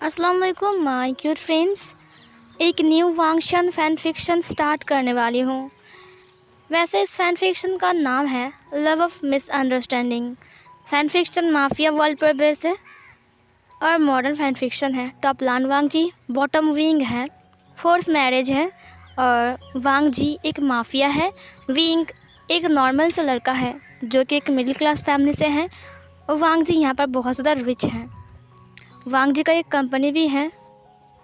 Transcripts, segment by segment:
अस्सलाम वालेकुम my cute friends. एक न्यू वांगशन फ़ैन फिक्शन स्टार्ट करने वाली हूँ। वैसे इस फ़ैन फिक्शन का नाम है love of misunderstanding. Fan fiction mafia world पर बेस है और मॉडर्न फ़ैन फिक्शन है। टॉप लान वांग जी, बॉटम विंग है, फोर्स मैरिज है और वांग जी एक माफिया है। विंग एक नॉर्मल सा लड़का है जो कि एक मिडिल क्लास फैमिली से है और वांग जी यहाँ पर बहुत ज़्यादा रिच हैं। वांग जी का एक कंपनी भी है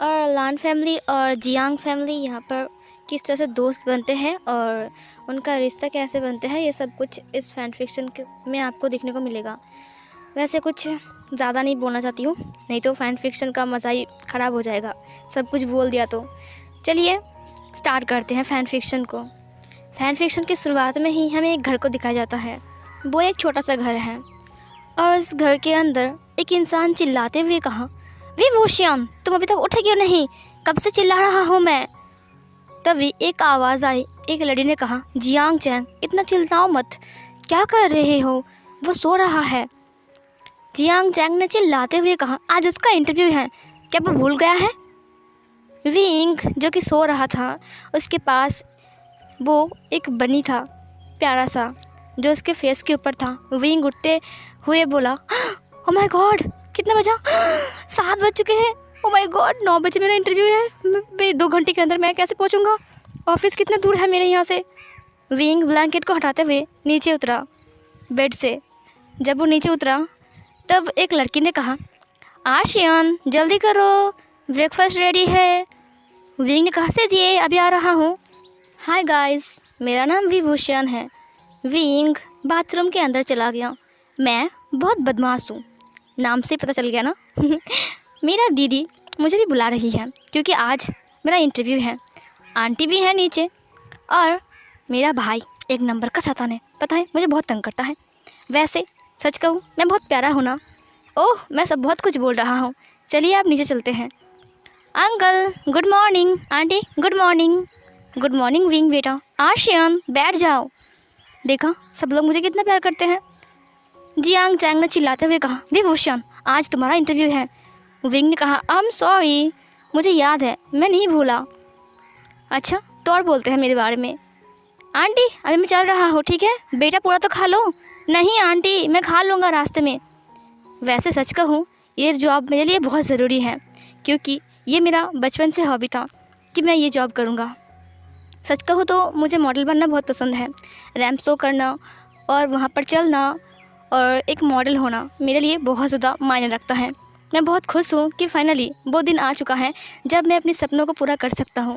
और लान फैमिली और जियांग फैमिली यहाँ पर किस तरह से दोस्त बनते हैं और उनका रिश्ता कैसे बनते हैं, ये सब कुछ इस फैन फिक्शन में आपको देखने को मिलेगा। वैसे कुछ ज़्यादा नहीं बोलना चाहती हूँ, नहीं तो फ़ैन फिक्शन का मज़ा ही ख़राब हो जाएगा, सब कुछ बोल दिया तो। चलिए स्टार्ट करते हैं फ़ैन फिक्शन को। फ़ैन फिक्शन की शुरुआत में ही हमें एक घर को दिखाया जाता है। वो एक छोटा सा घर है और इस घर के अंदर एक इंसान चिल्लाते हुए कहा, वी वूशियन, तुम अभी तक उठे क्यों नहीं? कब से चिल्ला रहा हूँ मैं। तभी एक आवाज़ आई। एक लड़की ने कहा, जियांग चैंग, इतना चिल्लाओ मत, क्या कर रहे हो, वो सो रहा है। जियांग चैंग ने चिल्लाते हुए कहा, आज उसका इंटरव्यू है, क्या वो भूल गया है? विंग जो कि सो रहा था, उसके पास वो एक बनी था प्यारा सा जो उसके फेस के ऊपर था। विंग उठते हुए बोला, ओ माय गॉड, कितना बजा? 7 बज चुके हैं। ओ माय गॉड, 9 बजे मेरा इंटरव्यू है। मैं 2 घंटे के अंदर मैं कैसे पहुंचूंगा? ऑफिस कितना दूर है मेरे यहाँ से? विंग ब्लैंकेट को हटाते हुए नीचे उतरा बेड से। जब वो नीचे उतरा तब एक लड़की ने कहा, आशियान जल्दी करो, ब्रेकफास्ट रेडी है। विंग ने कहा, से जी अभी आ रहा हूँ। हाय गाइस, मेरा नाम विभूषण है। विंग बाथरूम के अंदर चला गया। मैं बहुत बदमाश हूँ, नाम से पता चल गया ना। मेरा दीदी मुझे भी बुला रही है क्योंकि आज मेरा इंटरव्यू है। आंटी भी है नीचे और मेरा भाई एक नंबर का शैतान है, पता है मुझे बहुत तंग करता है। वैसे सच कहूँ मैं बहुत प्यारा हूँ ना। ओह, मैं सब बहुत कुछ बोल रहा हूँ, चलिए आप नीचे चलते हैं। Uncle good morning, aunty good morning. Good morning wing बेटा। आशियन बैठ जाओ। देखा सब लोग मुझे कितना प्यार करते हैं। जियांग चैंग ने चिल्लाते हुए कहा, विभूषण आज तुम्हारा इंटरव्यू है। विंग ने कहा, आई एम सॉरी, मुझे याद है, मैं नहीं भूला। अच्छा तो और बोलते हैं मेरे बारे में। आंटी अभी मैं चल रहा हूँ, ठीक है, बेटा पूरा तो खा लो। नहीं आंटी, मैं खा लूँगा रास्ते में। वैसे सच कहूँ ये जॉब मेरे लिए बहुत ज़रूरी है क्योंकि ये मेरा बचपन से हॉबी था कि मैं ये जॉब करूँगा। सच कहूँ तो मुझे मॉडल बनना बहुत पसंद है। रैंप शो करना और वहाँ पर चलना और एक मॉडल होना मेरे लिए बहुत ज़्यादा मायने रखता है। मैं बहुत खुश हूँ कि फाइनली वो दिन आ चुका है जब मैं अपने सपनों को पूरा कर सकता हूँ।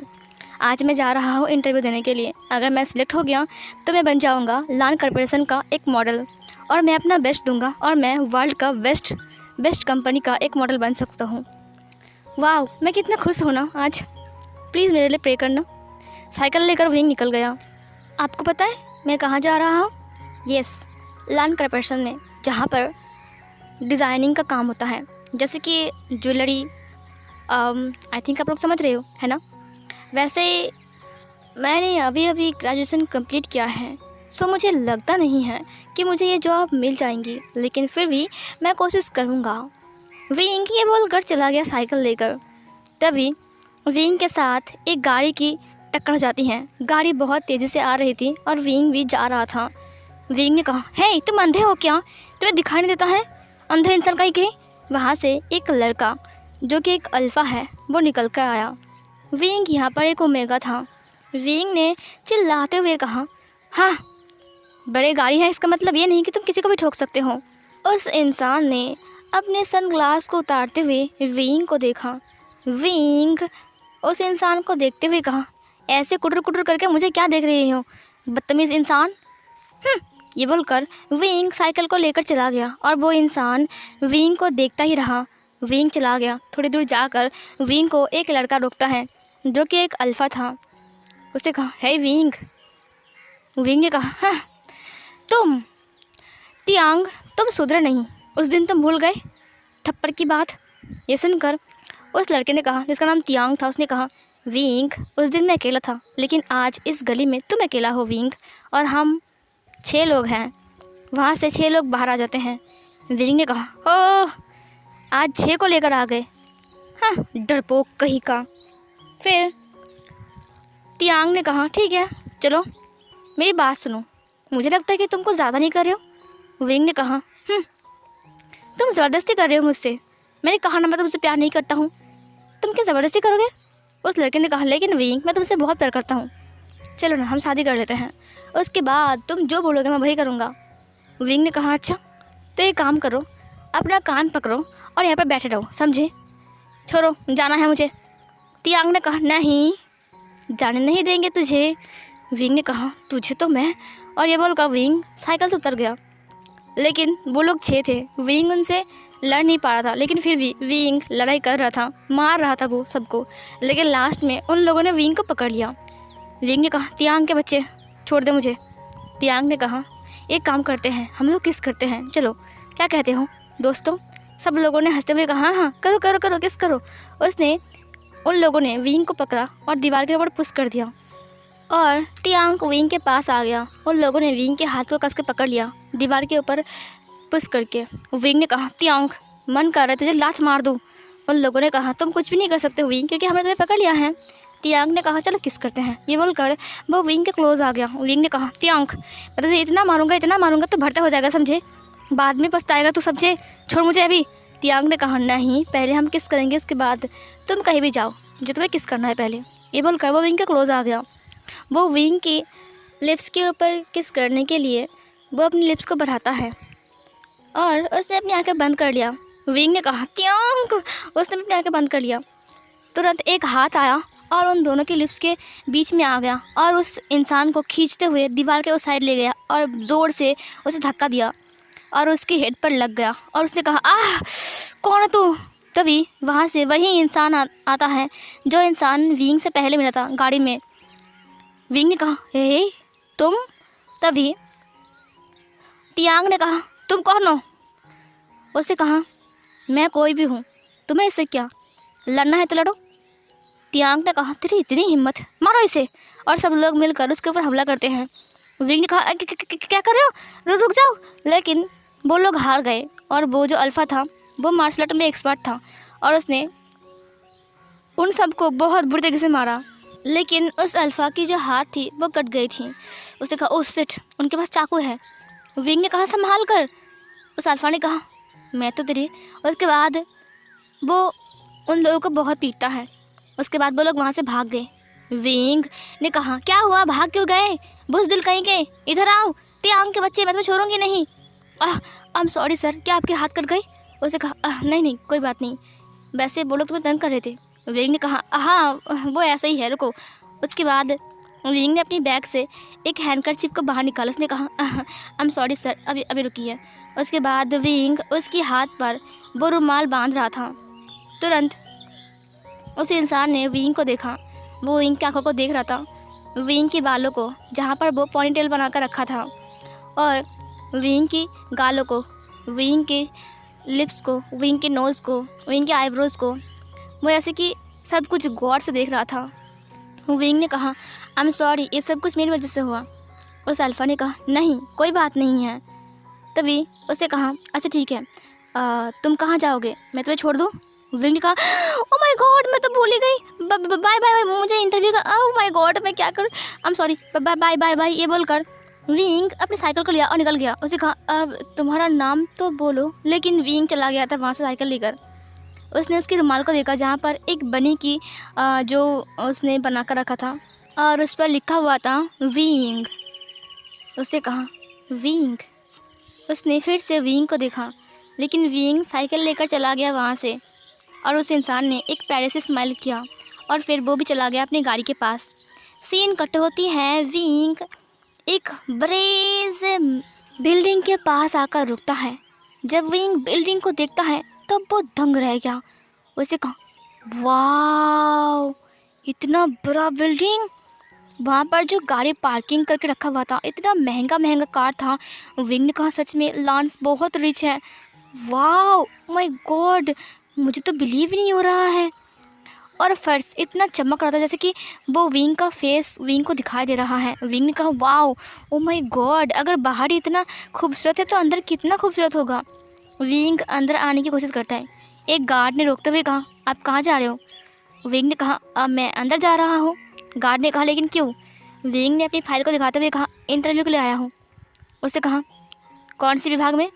आज मैं जा रहा हूँ इंटरव्यू देने के लिए। अगर मैं सिलेक्ट हो गया तो मैं बन जाऊँगा लान कॉर्पोरेशन का एक मॉडल और मैं अपना बेस्ट दूँगा और मैं वर्ल्ड का बेस्ट कंपनी का एक मॉडल बन सकता हूँ। वाह, मैं कितना खुश हूँ ना आज। प्लीज़ मेरे लिए प्रे करना। साइकिल लेकर विंग निकल गया। आपको पता है मैं कहाँ जा रहा हूँ? यस, लान कॉर्पोरेशन में, जहाँ पर डिज़ाइनिंग का काम होता है, जैसे कि ज्वेलरी। आई थिंक आप लोग समझ रहे हो, है ना। वैसे मैंने अभी ग्रेजुएशन कंप्लीट किया है, सो मुझे लगता नहीं है कि मुझे ये जॉब मिल जाएंगी, लेकिन फिर भी मैं कोशिश करूँगा। विंग ये बोलकर चला गया साइकिल लेकर। तभी विंग के साथ एक गाड़ी की टक्कर हो जाती है। गाड़ी बहुत तेज़ी से आ रही थी और विंग भी जा रहा था। विंग ने कहा, हे तुम अंधे हो क्या? तुम्हें दिखाई नहीं देता है? अंधे इंसान का ही कहीं। वहाँ से एक लड़का जो कि एक अल्फ़ा है वो निकल कर आया। विंग यहाँ पर एक ओमेगा था। विंग ने चिल्लाते हुए कहा, हाँ बड़े गाड़ी है, इसका मतलब ये नहीं कि तुम किसी को भी ठोक सकते हो। उस इंसान ने अपने सनग्लास को उतारते हुए विंग को देखा। विंग उस इंसान को देखते हुए कहा, ऐसे कुटर कुटर करके मुझे क्या देख रही हो, बदतमीज़ इंसान। ये बोलकर विंग साइकिल को लेकर चला गया और वो इंसान विंग को देखता ही रहा। विंग चला गया। थोड़ी दूर जाकर विंग को एक लड़का रोकता है जो कि एक अल्फ़ा था। उसने कहा, हे विंग। विंग ने कहा, हाँ तुम तियांग, तुम सुधरे नहीं, उस दिन तुम भूल गए थप्पड़ की बात। ये सुनकर उस लड़के ने कहा, जिसका नाम तियांग था, उसने कहा, विंग उस दिन मैं अकेला था, लेकिन आज इस गली में तुम अकेला हो विंग, और हम 6 लोग हैं। वहाँ से 6 लोग बाहर आ जाते हैं। विंग ने कहा, ओह आज 6 को लेकर आ गए। हाँ, डरपोक कहीं का। फिर तियांग ने कहा ठीक है चलो मेरी बात सुनो, मुझे लगता है कि तुमको ज़्यादा नहीं कर रहे हो। विंग ने कहा तुम ज़बरदस्ती कर रहे हो मुझसे, मैंने कहा ना मैं तुमसे प्यार नहीं करता हूँ, तुम क्या ज़बरदस्ती करोगे। उस लड़के ने कहा लेकिन विंग मैं तुमसे बहुत प्यार करता हूँ, चलो ना हम शादी कर लेते हैं, उसके बाद तुम जो बोलोगे मैं वही करूँगा। विंग ने कहा अच्छा तो एक काम करो, अपना कान पकड़ो और यहाँ पर बैठे रहो, समझे, छोड़ो जाना है मुझे। तियांग ने कहा नहीं जाने नहीं देंगे तुझे। विंग ने कहा तुझे तो मैं, और ये बोलकर विंग साइकिल से उतर गया। लेकिन वो लोग 6 थे, विंग उनसे लड़ नहीं पा रहा था, लेकिन फिर भी विंग लड़ाई कर रहा था, मार रहा था वो सबको, लेकिन लास्ट में उन लोगों ने विंग को पकड़ लिया। विंग ने कहा तियांग के बच्चे छोड़ दे मुझे। तियांग ने कहा एक काम करते हैं हम लोग किस करते हैं, चलो क्या कहते हो दोस्तों। सब लोगों ने हंसते हुए कहा हाँ हाँ करो करो करो किस करो। उसने उन लोगों ने विंग को पकड़ा और दीवार के ऊपर पुश कर दिया और तियांग विंग के पास आ गया। उन लोगों ने विंग के हाथ को कस के पकड़ लिया दीवार के ऊपर पुश करके। विंग ने कहा तियांग मन कर रहा है तुझे लात मार दूँ। उन लोगों ने कहा तुम कुछ भी नहीं कर सकते विंग, क्योंकि हमने तुम्हें पकड़ लिया है। तियांग ने कहा चलो किस करते हैं, ये बोलकर वो विंग के क्लोज आ गया। विंग ने कहा तियांग मैं तुझे इतना मारूंगा तो भरता हो जाएगा समझे, बाद में पछताएगा तू समझे, छोड़ मुझे अभी। तियांग ने कहा नहीं पहले हम किस करेंगे, इसके बाद तुम कहीं भी जाओ, जो तुम्हें किस करना है पहले। ये बोलकर वो विंग के क्लोज आ गया। वो विंग की लिप्स के ऊपर किस करने के लिए वो अपनी लिप्स को बढ़ाता है और उसने अपनी आंखें बंद कर लिया। विंग ने कहा तियांग, उसने अपनी आंखें बंद कर लिया। तुरंत एक हाथ आया और उन दोनों के लिप्स के बीच में आ गया और उस इंसान को खींचते हुए दीवार के उस साइड ले गया और ज़ोर से उसे धक्का दिया और उसके हेड पर लग गया और उसने कहा आह कौन है तू। तभी वहाँ से वही इंसान आता है जो इंसान विंग से पहले मिला था गाड़ी में। विंग ने कहा हे तुम। तभी तियांग ने कहा तुम कौन हो। उसने कहा मैं कोई भी हूँ, तुम्हें इससे क्या, लड़ना है तो लड़ो। तियांग ने कहा तेरी इतनी हिम्मत, मारो इसे। और सब लोग मिलकर उसके ऊपर हमला करते हैं। विंग ने कहा क्या कर रहे हो, रुक जाओ। लेकिन वो लोग हार गए और वो जो अल्फ़ा था वो मार्शल आर्ट में एक्सपर्ट था और उसने उन सबको बहुत बुरी तरीके से मारा। लेकिन उस अल्फ़ा की जो हाथ थी वो कट गई थी। उसने कहा ओह शिट उनके पास चाकू है। विंग ने कहा संभाल कर। उस अल्फ़ा ने कहा मैं तो तेरी। उसके बाद वो उन लोगों को बहुत पीटता है। उसके बाद वो लोग वहाँ से भाग गए। विंग ने कहा क्या हुआ भाग क्यों गए, बुज़दिल कहीं के, इधर आओ तियांग के बच्चे, मैं तुम्हें छोड़ूंगी नहीं। आई एम सॉरी सर, क्या आपके हाथ कट गए। उसने कहा नहीं कोई बात नहीं, वैसे वो लोग तुम्हें तंग कर रहे थे। विंग ने कहा हाँ वो ऐसे ही है रुको। उसके बाद विंग ने अपनी बैग से एक हैंडकरचिप को बाहर निकाला। उसने कहा आई एम सॉरी सर, अभी रुकिए। उसके बाद विंग उसके हाथ पर वो रुमाल बांध रहा था। तुरंत उस इंसान ने विंग को देखा, वो विंग की आंखों को देख रहा था, विंग के बालों को जहाँ पर वो पॉनीटेल बना कर रखा था, और विंग की गालों को, विंग के लिप्स को, विंग के नोज़ को, विंग के आईब्रोज़ को। वो ऐसे कि सब कुछ गौर से देख रहा था। विंग ने कहा आई एम सॉरी, ये सब कुछ मेरी वजह से हुआ। उस अल्फ़ा ने कहा नहीं कोई बात नहीं है। तभी उसने कहा अच्छा ठीक है, तुम कहाँ जाओगे, मैं तुम्हें छोड़ दूँ। विंग ने कहा ओह माय गॉड मैं तो भूल ही गई, बाय बाय, मुझे इंटरव्यू का, ओह माय गॉड मैं क्या करूँ, I am sorry, bye bye bye. ये बोलकर विंग अपनी साइकिल को लिया और निकल गया। उसने कहा अब तुम्हारा नाम तो बोलो। लेकिन विंग चला गया था वहाँ से साइकिल लेकर। उसने उसके रुमाल को देखा जहाँ पर एक बनी की जो उसने बना कर रखा था और उस पर लिखा हुआ था विंग। उसने कहा विंग। उसने फिर से विंग को देखा, लेकिन विंग साइकिल लेकर चला गया वहाँ से। और उस इंसान ने एक प्यारे से स्माइल किया और फिर वो भी चला गया अपनी गाड़ी के पास। सीन कट होती है, विंग एक बड़े से बिल्डिंग के पास आकर रुकता है। जब विंग बिल्डिंग को देखता है तब वो दंग रह गया। उसने कहा वाह इतना बड़ा बिल्डिंग, वहाँ पर जो गाड़ी पार्किंग करके रखा हुआ था इतना महंगा कार था। विंग ने कहा सच में लांस बहुत रिच है, वाह माय गॉड मुझे तो बिलीव नहीं हो रहा है। और फर्श इतना चमक रहा था जैसे कि वो विंग का फेस विंग को दिखाई दे रहा है। विंग ने कहा वाओ ओ माय गॉड, अगर बाहर ही इतना खूबसूरत है तो अंदर कितना खूबसूरत होगा। विंग अंदर आने की कोशिश करता है। एक गार्ड ने रोकते हुए कहा आप कहाँ जा रहे हो? विंग ने कहा, अब मैं अंदर जा रहा हूँ। गार्ड ने कहा, लेकिन क्यों? विंग ने अपनी फाइल को दिखाते हुए कहा, इंटरव्यू के लिए आया हूँ। उससे कहा, कौन सी विभाग में?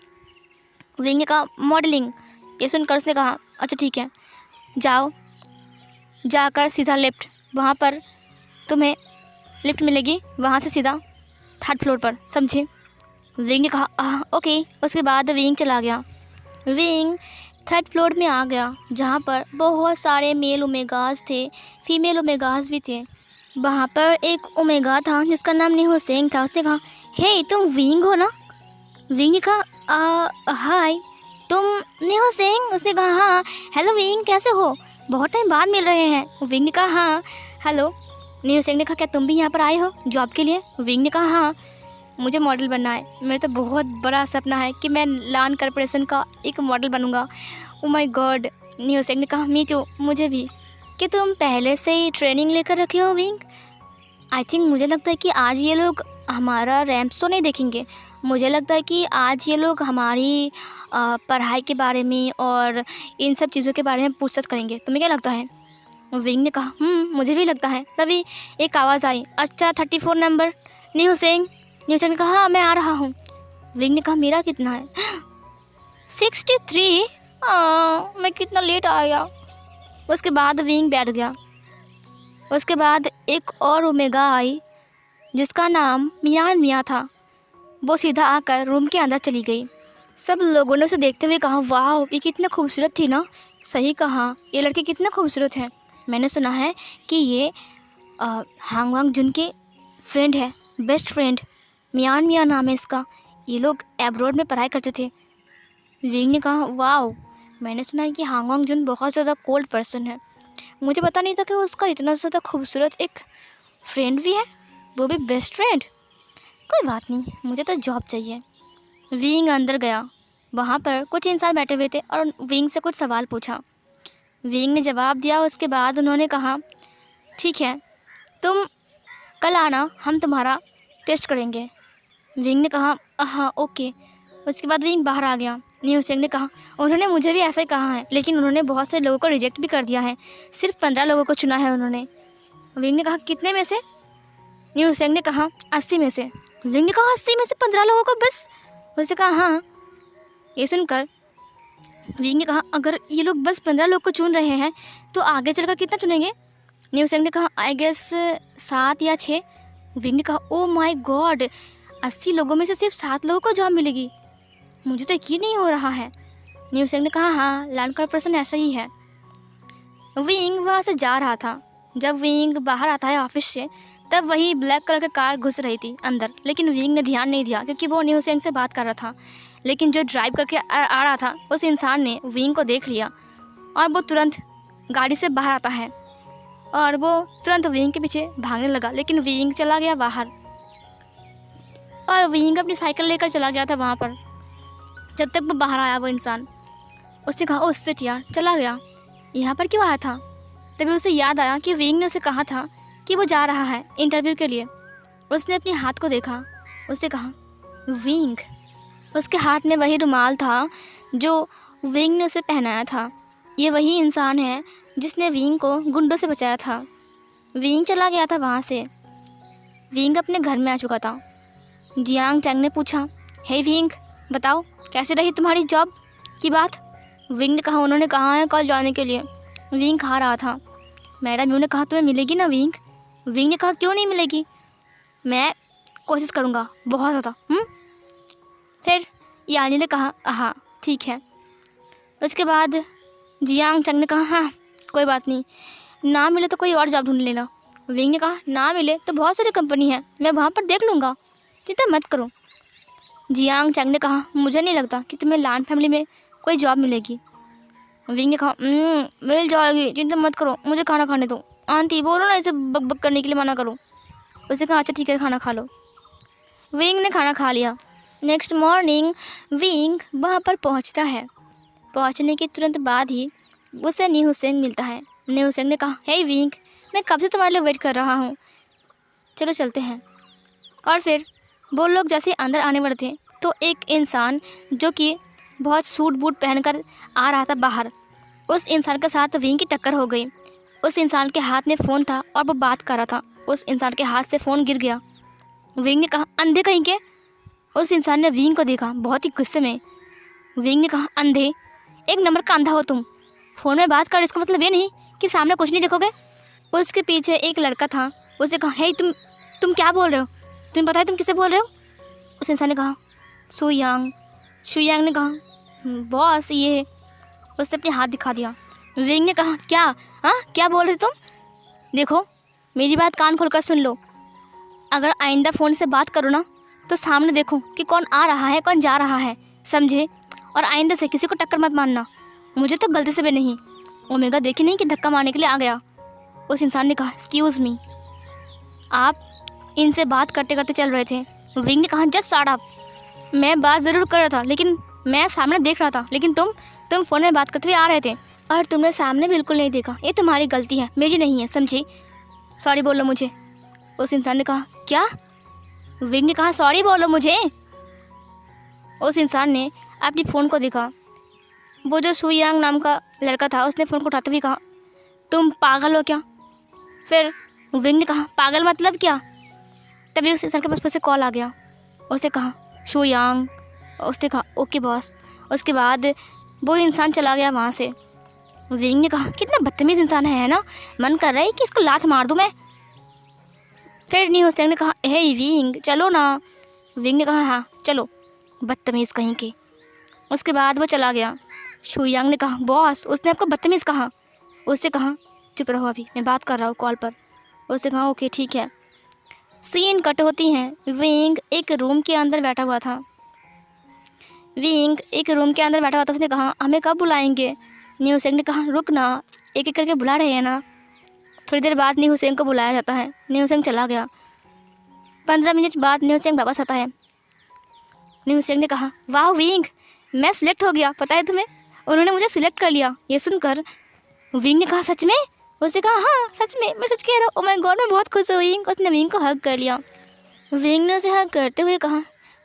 विंग ने कहा, मॉडलिंग। ये सुनकर उसने कहा, अच्छा ठीक है, जाओ, जाकर सीधा लिफ्ट, वहाँ पर तुम्हें लिफ्ट मिलेगी, वहाँ से सीधा 3rd फ्लोर पर, समझे? विंग ने कहा, ओके। उसके बाद विंग चला गया। विंग 3rd फ्लोर में आ गया, जहाँ पर बहुत सारे मेल ओमेगास थे, फीमेल ओमेगास भी थे। वहाँ पर एक ओमेगा था जिसका नाम निहो सेंग था। उसने कहा, हे तुम विंग हो ना? विंग ने कहा, हाय, तुम निहो सेंग? उसने कहा, हाँ। हेलो विंग, कैसे हो? बहुत टाइम बाद मिल रहे हैं। विंग ने कहा, हाँ। हेलो। निहो सेंग ने कहा, क्या तुम भी यहाँ पर आए हो जॉब के लिए? विंग ने कहा, हाँ, मुझे मॉडल बनना है। मेरा तो बहुत बड़ा सपना है कि मैं लान कॉर्पोरेशन का एक मॉडल बनूंगा। Oh my God. निहो सेंग ने कहा, मी टू, मुझे भी। कि तुम पहले से ही ट्रेनिंग लेकर रखे हो विंग? आई थिंक, मुझे लगता है कि आज ये लोग हमारा रैम्प तो नहीं देखेंगे। मुझे लगता है कि आज ये लोग हमारी पढ़ाई के बारे में और इन सब चीज़ों के बारे में पूछताछ करेंगे। तुम्हें क्या लगता है? विंग ने कहा, मुझे भी लगता है। तभी एक आवाज़ आई, अच्छा 34 नंबर। निहो सेंग ने कहा, हाँ मैं आ रहा हूँ। विंग ने कहा, मेरा कितना है? 63। मैं कितना लेट आ गया। उसके बाद विंग बैठ गया। उसके बाद एक और ओमेगा आई जिसका नाम मियान मिया था। वो सीधा आकर रूम के अंदर चली गई। सब लोगों ने उसे देखते हुए कहा, वाह, ये कितना खूबसूरत थी ना? सही कहा, ये लड़की कितना खूबसूरत है। मैंने सुना है कि ये हांग वांग जुन के फ्रेंड है, बेस्ट फ्रेंड। मियान मिया नाम है इसका। ये लोग एब्रॉड में पढ़ाई करते थे। विंग ने कहा, वाह, मैंने सुना है कि हांग वांग जुन बहुत ज़्यादा कोल्ड पर्सन है। मुझे पता नहीं था कि उसका इतना ज़्यादा खूबसूरत एक फ्रेंड भी है, वो भी बेस्ट फ्रेंड। कोई बात नहीं, मुझे तो जॉब चाहिए। विंग अंदर गया। वहाँ पर कुछ इंसान बैठे हुए थे और विंग से कुछ सवाल पूछा। विंग ने जवाब दिया। उसके बाद उन्होंने कहा, ठीक है, तुम कल आना, हम तुम्हारा टेस्ट करेंगे। विंग ने कहा, हाँ ओके। उसके बाद विंग बाहर आ गया। निहो सेंग ने कहा, उन्होंने मुझे भी ऐसा ही कहा है, लेकिन उन्होंने बहुत से लोगों को रिजेक्ट भी कर दिया है। सिर्फ 15 लोगों को चुना है उन्होंने। विंग ने कहा, कितने में से? निहो सेंग ने कहा, 80 में से। विंग ने कहा, 80 में से 15 लोगों को बस? उसने कहा, हाँ। ये सुनकर विंग ने कहा, अगर ये लोग बस 15 लोग को चुन रहे हैं तो आगे चलकर कितना चुनेंगे? निहो सेंग ने कहा, आई गेस 7 या 6। विंग ने कहा, ओ माय गॉड, 80 लोगों में से सिर्फ 7 लोगों को जॉब मिलेगी? मुझे तो यकीन नहीं हो रहा है। निहो सेंग ने कहा, हाँ, लान कॉर्पोरेशन ऐसा ही है। विंग वहाँ से जा रहा था। जब विंग बाहर आता है ऑफिस से, तब वही ब्लैक कलर की कार घुस रही थी अंदर, लेकिन विंग ने ध्यान नहीं दिया क्योंकि वो निहो सेंग से बात कर रहा था। लेकिन जो ड्राइव करके आ रहा था, उस इंसान ने विंग को देख लिया और वो तुरंत गाड़ी से बाहर आता है और वो तुरंत विंग के पीछे भागने लगा। लेकिन विंग चला गया बाहर और विंग अपनी साइकिल लेकर चला गया था वहाँ पर। जब तक वो बाहर आया वो इंसान, उसने कहा, ओह शिट यार, चला गया, यहाँ पर क्यों आया था? तभी उसे याद आया कि विंग ने उसे कहा था कि वो जा रहा है इंटरव्यू के लिए। उसने अपने हाथ को देखा। उसने कहा, विंग। उसके हाथ में वही रुमाल था जो विंग ने उसे पहनाया था। ये वही इंसान है जिसने विंग को गुंडों से बचाया था। विंग चला गया था वहाँ से। विंग अपने घर में आ चुका था। जियांग चैंग ने पूछा, हे विंग, बताओ कैसे रही तुम्हारी जॉब की बात? विंग ने कहा, उन्होंने कहा है कल जाने के लिए। विंग खा रहा था। मैडम यू ने कहा, तुम्हें मिलेगी ना विंग? विंग ने कहा, क्यों नहीं मिलेगी, मैं कोशिश करूँगा बहुत ज़्यादा। फिर यानी ने कहा, हाँ ठीक है। उसके बाद जियांग चंग ने कहा, हाँ कोई बात नहीं, ना मिले तो कोई और जॉब ढूंढ लेना। विंग ने कहा, ना मिले तो बहुत सारी कंपनी है, मैं वहाँ पर देख लूँगा, चिंता मत करो। जियांग चंग ने कहा, मुझे नहीं लगता कि तुम्हें लान फैमिली में कोई जॉब मिलेगी। विंग ने कहा, मिल जाएगी, चिंता मत करो, मुझे खाना खाने दो। आंटी बोलो ना, इसे बक बक करने के लिए मना करो। उसने कहा, अच्छा ठीक है, खाना खा लो। विंग ने खाना खा लिया। नेक्स्ट मॉर्निंग विंग वहाँ पर पहुँचता है। पहुँचने के तुरंत बाद ही उसे निहो सेंग मिलता है। निहो सेंग ने कहा, हे विंग, मैं कब से तुम्हारे लिए वेट कर रहा हूँ, चलो चलते हैं। और फिर वो लोग जैसे अंदर आने वाले थे तो एक इंसान जो कि बहुत सूट बूट पहनकर आ रहा था बाहर, उस इंसान के साथ विंग की टक्कर हो गई। उस इंसान के हाथ में फ़ोन था और वो बात कर रहा था। उस इंसान के हाथ से फ़ोन गिर गया। विंग ने कहा, अंधे कहीं के। उस इंसान ने विंग को देखा बहुत ही गुस्से में। विंग ने कहा, अंधे, एक नंबर का अंधा हो तुम। फ़ोन में बात कर, इसका मतलब ये नहीं कि सामने कुछ नहीं देखोगे। उसके पीछे एक लड़का था। उसने कहा, हे तुम क्या बोल रहे हो? तुम्हें पता है तुम किससे बोल रहे हो? उस इंसान ने कहा, शुयांग। शुयांग ने कहा, बॉस ये। उसने अपने हाथ दिखा दिया। विंग ने कहा, क्या? हाँ, क्या बोल रहे तुम? देखो, मेरी बात कान खोलकर सुन लो। अगर आइंदा फ़ोन से बात करो ना तो सामने देखो कि कौन आ रहा है कौन जा रहा है, समझे? और आइंदा से किसी को टक्कर मत मारना। मुझे तो गलती से भी नहीं, ओमेगा देखी नहीं कि धक्का मारने के लिए आ गया। उस इंसान ने कहा, एक्सक्यूज़ मी। आप इनसे बात करते करते चल रहे थे। विंग ने कहा, जस्ट शट अप। मैं बात ज़रूर कर रहा था, लेकिन मैं सामने देख रहा था, लेकिन तुम फ़ोन में बात करते हुए आ रहे थे और तुमने सामने बिल्कुल नहीं देखा। ये तुम्हारी गलती है, मेरी नहीं है, समझी? सॉरी बोलो मुझे। उस इंसान ने कहा, क्या? विंग ने कहा, सॉरी बोलो मुझे। उस इंसान ने अपनी फ़ोन को देखा। वो जो शुयांग नाम का लड़का था, उसने फ़ोन को उठाते हुए कहा, तुम पागल हो क्या? फिर विंग ने कहा, पागल मतलब क्या? तभी उस इंसान के पास फिर से कॉल आ गया। उसे कहा, शुयांग। उसने कहा, ओके बॉस। उसके बाद वो इंसान चला गया वहाँ से। विंग ने कहा, कितना बदतमीज़ इंसान है ना, मन कर रहा है कि इसको लात मार दूँ मैं। फिर न्यू हुसैन ने कहा, हे विंग, चलो ना। विंग ने कहा, हाँ चलो, बदतमीज़ कहीं के। उसके बाद वो चला गया। शुयांग ने कहा, बॉस, उसने आपको बदतमीज़ कहा? उससे कहा, चुप रहो, अभी मैं बात कर रहा हूँ कॉल पर। उसने कहा, ओके ठीक है। सीन कट होती हैं। विंग एक रूम के अंदर बैठा हुआ था। उसने कहा, हमें कब बुलाएंगे? न्यू हुसैन ने कहा, रुक ना, एक एक करके बुला रहे हैं ना। थोड़ी देर बाद न्यू हुसैन को बुलाया जाता है। न्यू हुसैन चला गया। 15 मिनट बाद न्यू हुसैन वापस आता है। न्यू हुसैन ने कहा, वाह विंग, मैं सिलेक्ट हो गया, पता है तुम्हें? उन्होंने मुझे सिलेक्ट कर लिया। ये सुनकर विंग ने कहा, सच में? उसने कहा, हाँ सच में, मैं सच कह रहा हूँ। ओह माय गॉड, मैं बहुत खुश हुई। उसने विंग को हग कर लिया। विंग ने उसे हग करते हुए कहा,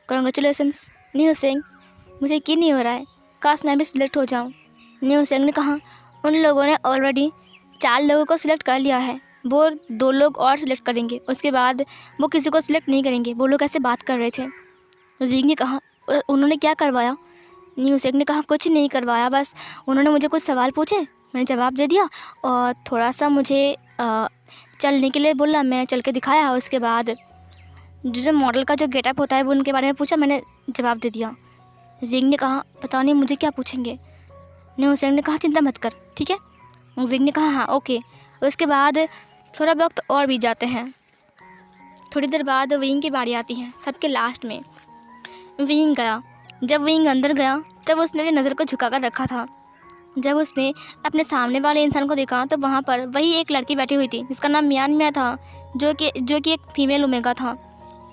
कांग्रेचुलेसन्स न्यू हुसैन, मुझे यकीन नहीं हो रहा है, काश मैं भी सिलेक्ट हो जाऊँ। न्यू हुसैन ने कहा, उन लोगों ने ऑलरेडी 4 लोगों को सिलेक्ट कर लिया है, वो 2 लोग और सिलेक्ट करेंगे, उसके बाद वो किसी को सिलेक्ट नहीं करेंगे। वो लोग ऐसे बात कर रहे थे। विंग ने कहा, उन्होंने क्या करवाया? न्यू हुसैन ने कहा, कुछ नहीं करवाया, बस उन्होंने मुझे कुछ सवाल पूछे, मैंने जवाब दे दिया और थोड़ा सा मुझे चलने के लिए बोला, मैं चल के दिखाया। उसके बाद जो मॉडल का जो गेटअप होता है वो उनके बारे में पूछा, मैंने जवाब दे दिया। विंग ने कहा, पता नहीं मुझे क्या पूछेंगे। न्यू हुसैन ने कहा, चिंता मत कर, ठीक है? विंग ने कहा, हाँ ओके। उसके बाद थोड़ा वक्त और बीत जाते हैं। थोड़ी देर बाद विंग की बारी आती है। सबके लास्ट में विंग गया। जब विंग अंदर गया तब उसने अपनी नज़र को झुका कर रखा था। जब उसने अपने सामने वाले इंसान को देखा तो वहाँ पर वही एक लड़की बैठी हुई थी जिसका नाम मियान मिया था, जो कि एक फीमेल ओमेगा था।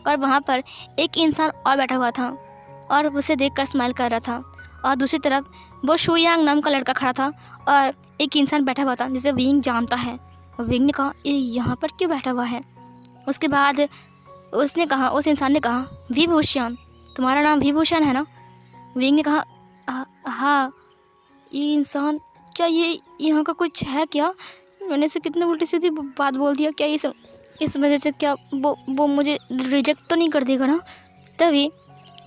और वहाँ पर एक इंसान और बैठा हुआ था और उसे देखकर स्माइल कर रहा था। और दूसरी तरफ वो शुयांग नाम का लड़का खड़ा था और एक इंसान बैठा हुआ था जिसे विंग जानता है। विंग ने कहा, ये यहाँ पर क्यों बैठा हुआ है? उसके बाद उसने कहा, उस इंसान ने कहा, विभूषण, तुम्हारा नाम विभूषण है ना? विंग ने कहा, हाँ। ये इंसान, क्या ये यहाँ का कुछ है क्या? मैंने इसे कितनी उल्टी सीधी बात बोल दिया, क्या इस वजह से क्या वो मुझे रिजेक्ट तो नहीं कर देगा ना? तभी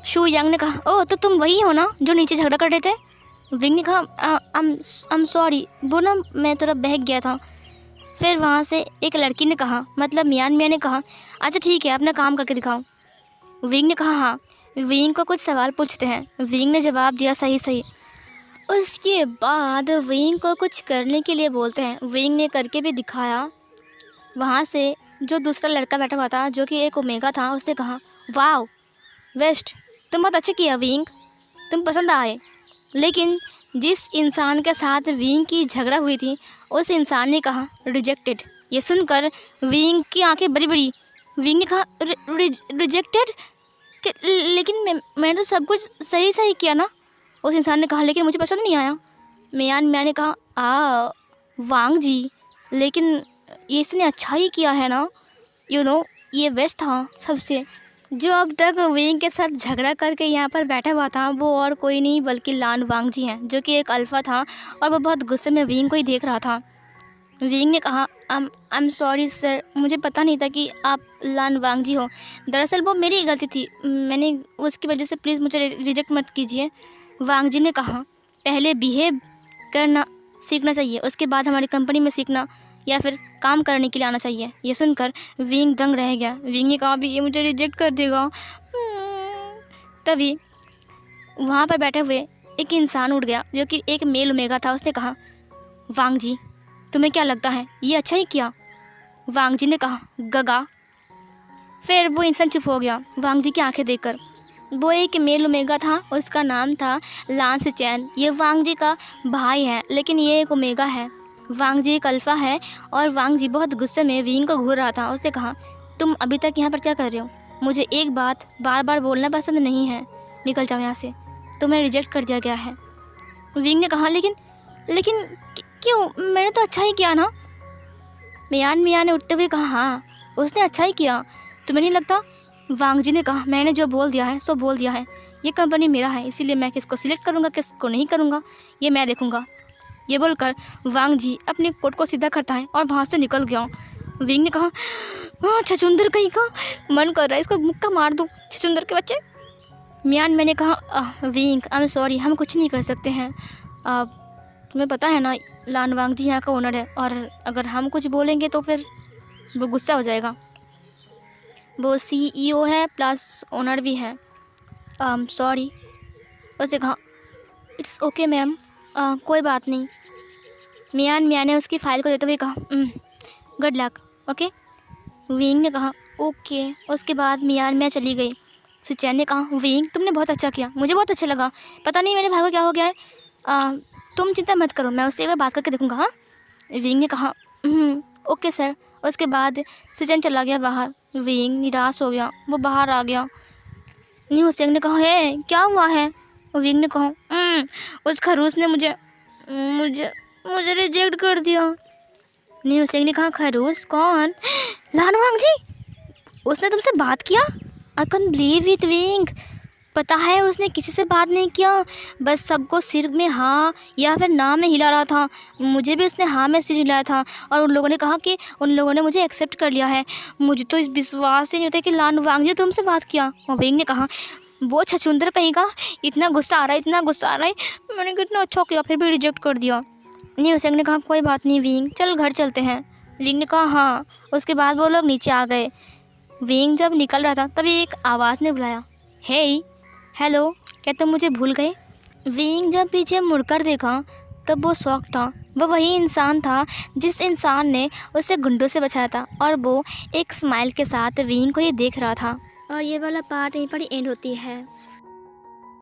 शुयांग ने कहा, ओह तो तुम वही हो ना जो नीचे झगड़ा कर रहे थे? विंग ने कहा, I'm सॉरी, वो ना मैं थोड़ा बहक गया था। फिर वहाँ से एक लड़की ने कहा, मतलब मियान मिया ने कहा, अच्छा ठीक है, अपना काम करके दिखाओ। विंग ने कहा, हाँ। विंग को कुछ सवाल पूछते हैं। विंग ने जवाब दिया सही। उसके बाद विंग को कुछ करने के लिए बोलते हैं। विंग ने करके भी दिखाया। वहाँ से जो दूसरा लड़का बैठा हुआ था जो कि एक ओमेगा था, उसने कहा, वाओ वेस्ट, तुम बहुत अच्छे किया विंग, तुम पसंद आए। लेकिन जिस इंसान के साथ विंग की झगड़ा हुई थी उस इंसान ने कहा, रिजेक्टेड। ये सुनकर विंग की आंखें बड़ी बड़ी। विंग ने कहा, रिजेक्टेड? लेकिन मैंने तो सब कुछ सही किया ना? उस इंसान ने कहा, लेकिन मुझे पसंद नहीं आया। मियान मिया ने कहा, वांग जी, लेकिन ये इसने अच्छा ही किया है ना, ये बेस्ट था सबसे। जो अब तक विंग के साथ झगड़ा करके यहाँ पर बैठा हुआ था वो और कोई नहीं बल्कि लान वांग जी हैं, जो कि एक अल्फ़ा था और वो बहुत गुस्से में विंग को ही देख रहा था। विंग ने कहा, आई एम सॉरी सर, मुझे पता नहीं था कि आप लान वांग जी हो। दरअसल वो मेरी गलती थी, मैंने उसकी वजह से प्लीज़ मुझे रिजेक्ट मत कीजिए। वांग जी ने कहा, पहले बिहेव करना सीखना चाहिए, उसके बाद हमारी कंपनी में सीखना या फिर काम करने के लिए आना चाहिए। ये सुनकर विंग दंग रह गया। विंग ने कहा, भी ये मुझे रिजेक्ट कर देगा। तभी वहाँ पर बैठे हुए एक इंसान उठ गया जो कि एक मेल ओमेगा था। उसने कहा, वांग जी तुम्हें क्या लगता है ये अच्छा ही किया? वांग जी ने कहा, गगा। फिर वो इंसान चुप हो गया वांग जी की आंखें देखकर। वो एक मेल ओमेगा था, उसका नाम था लांस चैन। ये वांग जी का भाई है, लेकिन ये एक ओमेगा है। वांग जी एक अल्फ़ा है और वांग जी बहुत गुस्से में विंग को घूर रहा था। उसने कहा, तुम अभी तक यहाँ पर क्या कर रहे हो? मुझे एक बात बार बार बोलना पसंद नहीं है, निकल जाओ यहाँ से, तुम्हें रिजेक्ट कर दिया गया है। विंग ने कहा, लेकिन क्यों? मैंने तो अच्छा ही किया ना। मियान ने उठते हुए कहा, हाँ उसने अच्छा ही किया, तुम्हें नहीं लगता? वांग जी ने कहा, मैंने जो बोल दिया है सो बोल दिया है। ये कंपनी मेरा है, इसीलिए मैं किसको सिलेक्ट करूँगा किसको नहीं करूँगा ये मैं देखूँगा। ये बोलकर वांग जी अपने कोट को सीधा करता है और वहाँ से निकल गया। विंग ने कहा, हाँ छछुंदर कहीं का, मन कर रहा है इसको मुक्का मार दूँ, छछुंदर के बच्चे। मैंने कहा, विंग आई एम सॉरी, हम कुछ नहीं कर सकते हैं। तुम्हें पता है ना लान वांग जी यहाँ का ओनर है और अगर हम कुछ बोलेंगे तो फिर वो गुस्सा हो जाएगा। वो CEO है प्लस ओनर भी है। सॉरी। उसने कहा, इट्स ओके मैम, कोई बात नहीं। मियान ने उसकी फ़ाइल को देते हुए कहा, गुड लक। ओके। विंग ने कहा, ओके। उसके बाद मियान चली गई। सुचैन ने कहा, विंग तुमने बहुत अच्छा किया, मुझे बहुत अच्छा लगा। पता नहीं मेरे भाई को क्या हो गया है, तुम चिंता मत करो, मैं उससे एक बार बात करके देखूँगा। हाँ। विंग ने कहा, ओके सर। उसके बाद सुचैन चला गया बाहर। विंग निराश हो गया, वो बाहर आ गया। न्यू सेंग ने कहा, है क्या हुआ है? विंग ने कहा, उस खरूस ने मुझे मुझे मुझे रिजेक्ट कर दिया। न्यू सेंग ने कहा, खरूस कौन? लान वांग जी, उसने तुमसे बात किया? I can believe it wing. पता है उसने किसी से बात नहीं किया, बस सबको सिर में हाँ या फिर ना में हिला रहा था। मुझे भी उसने हाँ में सिर हिलाया था और उन लोगों ने कहा कि उन लोगों ने मुझे एक्सेप्ट कर लिया है। मुझे तो इस विश्वास ही नहीं होता कि लान वांग ने तुमसे बात किया। और विंग ने कहा, वो छछुंदर कहीं का, इतना गुस्सा आ रहा है, मैंने कितना अच्छा किया फिर भी रिजेक्ट कर दिया। न्यू सेंग ने कहा, कोई बात नहीं विंग, चल घर चलते हैं। विंग ने कहा, हाँ। उसके बाद वो लोग नीचे आ गए। विंग जब निकल रहा था तभी एक आवाज़ ने बुलाया, हे हेलो, क्या तुम मुझे भूल गए? विंग जब पीछे मुड़कर देखा तब वो शॉक था। वो वही इंसान था जिस इंसान ने उसे गुंडों से बचाया था और वो एक स्माइल के साथ विंग को ही देख रहा था। और ये वाला पार्ट यहीं पर एंड होती है।